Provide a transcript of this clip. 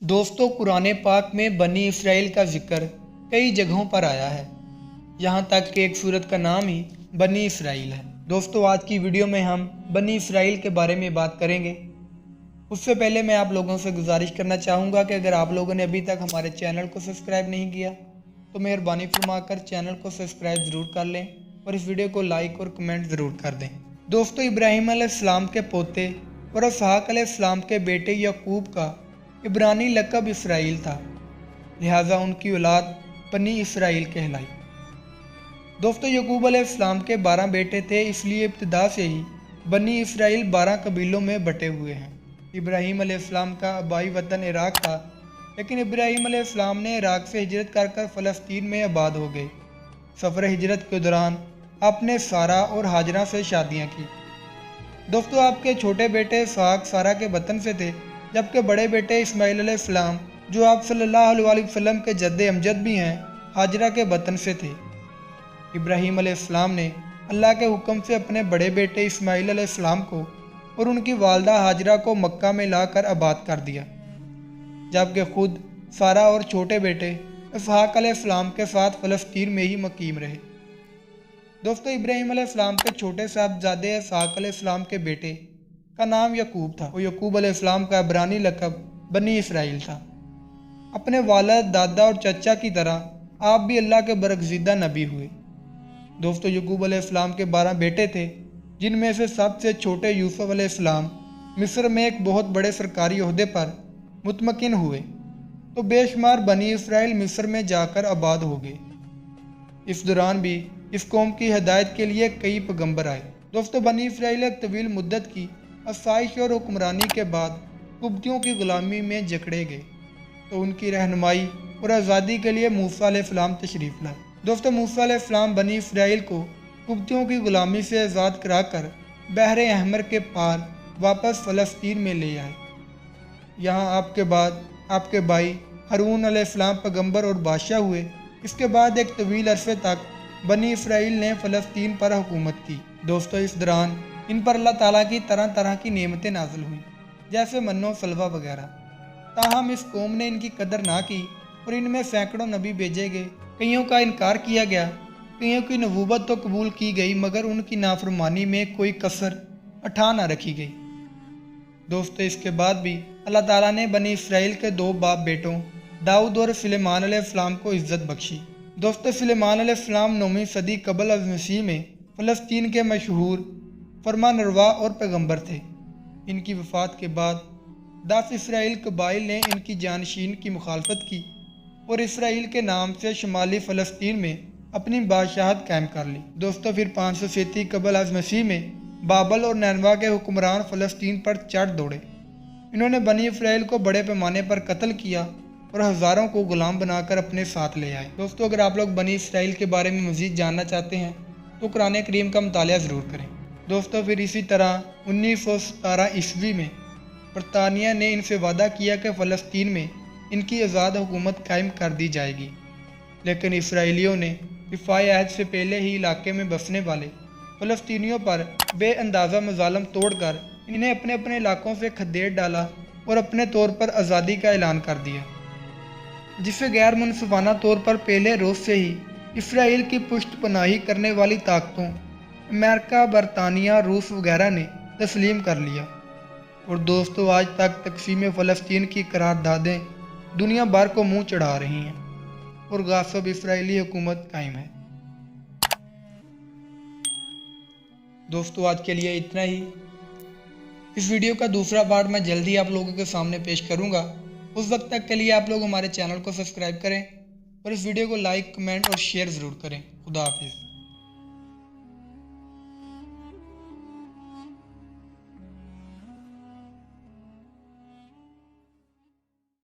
दोस्तों, कुरान पाक में बनी इसराइल का जिक्र कई जगहों पर आया है। यहाँ तक कि एक सूरत का नाम ही बनी इसराइल है। दोस्तों, आज की वीडियो में हम बनी इसराइल के बारे में बात करेंगे। उससे पहले मैं आप लोगों से गुजारिश करना चाहूँगा कि अगर आप लोगों ने अभी तक हमारे चैनल को सब्सक्राइब नहीं किया तो मेहरबानी फरमाकर चैनल को सब्सक्राइब ज़रूर कर लें और इस वीडियो को लाइक और कमेंट ज़रूर कर दें। दोस्तों, इब्राहीम अलैहिस्सलाम के पोते और इसहाक अलैहिस्सलाम के बेटे याकूब का इब्रानी लक़ब इसराइल था, लिहाजा उनकी औलाद बनी इसराइल कहलाई। दोस्तों, याकूब अलैहिस्सलाम के 12 बेटे थे, इसलिए इब्तिदा से ही बनी इसराइल 12 कबीलों में बटे हुए हैं। इब्राहीम अलैहिस्सलाम का आबाई वतन इराक था, लेकिन इब्राहीम अलैहिस्सलाम ने इराक से हिजरत कर फ़लस्तीन में आबाद हो गए। सफ़र हिजरत के दौरान आपने सारा और हाजरा से शादियाँ की। दोस्तों, आपके छोटे बेटे इसहाक सारा के वतन से थे, जबकि बड़े बेटे इस्माइल अलैहिस्सलाम, जो आप सल्लल्लाहु अलैहि वसल्लम के जद्दे अमजद भी हैं, हाजरा के वतन से थे। इब्राहीम अलैहिस्सलाम ने अल्लाह के हुक्म से अपने बड़े बेटे इस्माइल अलैहिस्सलाम को और उनकी वालदा हाजरा को मक्का में लाकर आबाद कर दिया, जबकि खुद सारा और छोटे बेटे इसहाक अलैहिस्सलाम के साथ फ़लस्तीन में ही मुकीम रहे। दोस्तों, इब्राहीम अलैहिस्सलाम के छोटे साहबजादे इसहाक अलैहिस्सलाम के बेटे का नाम याकूब था और याकूब अलैहिस्सलाम का इब्रानी लक़ब बनी इसराइल था। अपने वालिद, दादा और चचा की तरह आप भी अल्लाह के बरगज़ीदा नबी हुए। दोस्तों, याकूब अलैहिस्सलाम के 12 बेटे थे, जिनमें से सबसे छोटे यूसुफ अलैहिस्सलाम मिस्र में एक बहुत बड़े सरकारी ओहदे पर मुतमकिन हुए, तो बेशुमार बनी इसराइल मिस्र में जाकर आबाद हो गए। इस दौरान भी इस कौम की हिदायत के लिए कई पैगंबर आए। दोस्तों, बनी इसराइल एक तवील मुद्दत की आसाइश और हुक्मरानी के बाद कुब्तियों की ग़ुलामी में जकड़े गए, तो उनकी रहनुमाई और आज़ादी के लिए मूसा अलैहिस्सलाम तशरीफ़ लाए। दोस्तों, मूसा अलैहिस्सलाम बनी इसराइल को कुब्तियों की ग़ुलामी से आज़ाद कराकर बहर अहमर के पार वापस फ़लस्तीन में ले आए। यहाँ आपके बाद आपके भाई हारून अलैहिस्सलाम पैगंबर और बादशाह हुए। इसके बाद एक तवील अरसे तक बनी इसराइल ने फ़लस्तीन पर हुकूमत की। दोस्तों, इस दौरान इन पर अल्लाह ताला की तरह तरह की नेमतें नाज़िल हुई, जैसे मन्नो सलवा वगैरह। ताहम इस कौम ने इनकी कदर ना की और इनमें सैकड़ों नबी भेजे गए। कईयों का इनकार किया गया, कईयों की नबूवत तो कबूल की गई, मगर उनकी नाफरमानी में कोई कसर अठा ना रखी गई। दोस्तों, इसके बाद भी अल्लाह ताला ने बनी इसराइल के 2 बाप बेटों दाऊद और सुलेमान अलैहिस्सलाम को इज़्ज़त बख्शी। दोस्तों, सुलेमान अलैहिस्सलाम 9वीं सदी क़ब्ल अज़ मसीह में फ़लस्तीन के मशहूर फरमानरवा और पैगंबर थे। इनकी वफ़ात के बाद 10 इसराइल कबाइल ने इनकी जानशीन की मुखालफत की और इसराइल के नाम से शुमाली फ़लस्तीन में अपनी बादशाहत कायम कर ली। दोस्तों, फिर 537 क़ब्ल अज़ मसीह में बाबल और नैनवा के हुक्मरान फ़लस्तीन पर चढ़ दौड़े। इन्होंने बनी इसराइल को बड़े पैमाने पर कत्ल किया और हज़ारों को गुलाम बनाकर अपने साथ ले आए। दोस्तों, अगर आप लोग बनी इसराइल के बारे में मज़ीद जानना चाहते हैं तो कुरान करीम का मुतालिया ज़रूर करें। दोस्तों, फिर इसी तरह 1917 ईस्वी में बरतानिया ने इनसे वादा किया कि फ़लस्तीन में इनकी आज़ाद हुकूमत कायम कर दी जाएगी, लेकिन इसराइलियों ने दिफ़ाए अहद से पहले ही इलाके में बसने वाले फ़लस्तीनियों पर बेअंदाज़ा मज़ालम तोड़कर इन्हें अपने अपने इलाकों से खदेड़ डाला और अपने तौर पर आज़ादी का ऐलान कर दिया, जिससे गैर मुनसिफाना तौर पर पहले रोज़ से ही इसराइल की पुष्ट पनाही करने वाली ताकतों अमेरिका, बरतानिया, रूस वगैरह ने तस्लीम कर लिया। और दोस्तों, आज तक तक़सीम फ़लस्तीन की करारदादें दुनिया भर को मुंह चढ़ा रही हैं और गासिब इसराइली हुकूमत कायम है। दोस्तों, आज के लिए इतना ही। इस वीडियो का दूसरा पार्ट मैं जल्द ही आप लोगों के सामने पेश करूंगा। उस वक्त तक के लिए आप लोग हमारे चैनल को सब्सक्राइब करें और इस वीडियो को लाइक, कमेंट और शेयर ज़रूर करें। खुदा हाफिज़।